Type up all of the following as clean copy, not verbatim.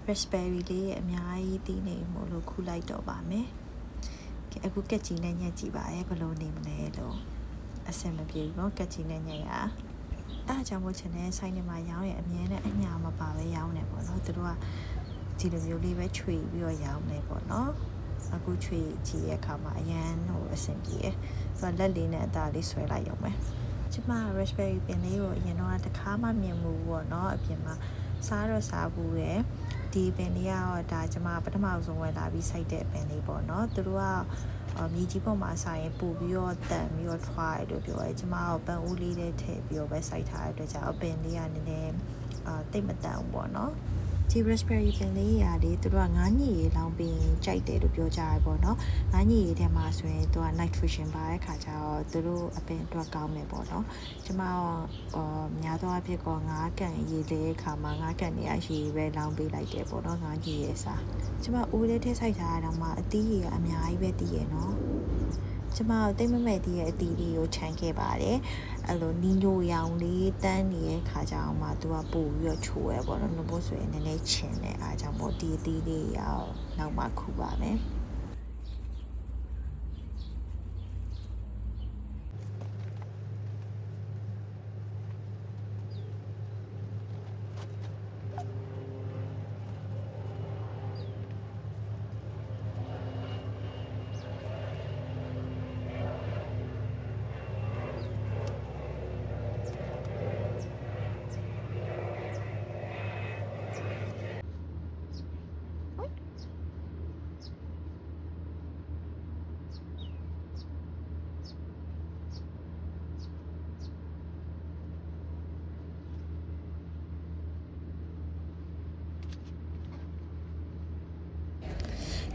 raspberry လေးအများကြီးတီးနေမို့လို့ခူးလိုက်တော့ပါမယ်အခုကက်ကြီးနဲ့ညက်ကြည့်ပါရဲ့ဘယ်လိုနေမလဲလို့အဆင်မပြေဘူးเนาะကက်ကြီးနဲ့ညက်ရအဲ့အကြောင်းမို့ချင်တဲ့ဆိုင်တွေမှာရောင်းရအမြဲတမ်းအညာမပါပဲရောင်းနေပေါ့เนาะသူတို့ကဒီလိုမျိုးလေးပဲခြွေပြီးတော့ရောင်းနေပေါ့เนาะအခုခြွေကြည့်ရခါမှာအရန်ဟိုအဆင်ပြေဆိုတော့လက်လေးနဲ့အသားလေးဆွဲလိုက်ရုံပဲကျမ raspberry ပင်လေးကိုအရင်တော့တစ်ခါမှမြင်မှုပေါ့เนาะအပြင်မှာစားတော့စားဘူးရယ်ဒီပင်လေးကတော့ဒါကျမပထမဆုံးဝင်လာပြီးစိုက်တဲ့ပင်လေးပေါ့เนาะသူတို့ကမြေကြီးပေါ်မှာဆိုင်ရင်ပို့ပြီးတော့တန်ပြီးတော့ထွားရလို့ပြောရဲကျမကပန်းဦးလေးနဲ့ထည့်ပြီးတော့ပဲစိုက်ထားတဲ့အတွက်ကြောင့်အပင်လေးကနည်းနည်းတိတ်မတန်ဘူးပေါ့เนาะဒီ raspberry ပင်လေးရာလေးသူတို့က9ညီရေလောင်းပြီးကြိုက်တယ်လို့ပြောကြရပေါ့เนาะ9ညီရေထဲမှာဆိုရင်သူက nitrogen ပါတဲ့ခါကျတော့သူတို့အပင်အတွက်ကောင်းတယ်ပေါ့เนาะကျမများသောအားဖြင့်က9ကန်ရေလေးခါမှာ9ကန်နေရရှိပဲလောင်းပေးလိုက်တယ်ပေါ့เนาะ9ညီရေစားကျမအိုးလေးထည့်စိုက်ထားတာတော့မှအသီးရေကအများကြီးပဲတည်ရเนาะကျမတိတ်မမဲ့တည်ရဲ့အသီးလေးကိုခြံခဲ့ပါတယ်အဲ့လိုနီညိုရောင်လေးတန်းနေတဲ့ခါကျအောင်မှသူကပို့ပြီးတော့ချိုးရပေါ့နော်နှုတ်ဖို့ဆိုရင်နည်းနည်းချင်တယ်အားကြောင့်မို့ဒီအသီးလေးရောက်နောက်မှခူပါမယ်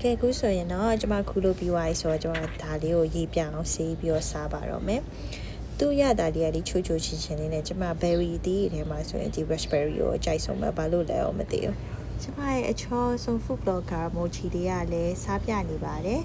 ကဲခုဆိုရင်တော့ကျမခူးလို့ပြီးသွားပြီဆိုတော့ကျမဒါလေးကိုရေပြအောင်ဆေးပြီးတော့စားပါတော့မယ်သူ့ရတာလေးကဒီချိုးချိုးချင်းချင်းလေးနဲ့ကျမ berry တီးထဲမှာဆိုရင်ဒီ raspberry ကိုအကြိုက်ဆုံးပဲဘာလို့လဲတော့မသိဘူးကျမရဲ့အချောဆုံး food blogger mochi လေးကလည်းစားပြနေပါတယ်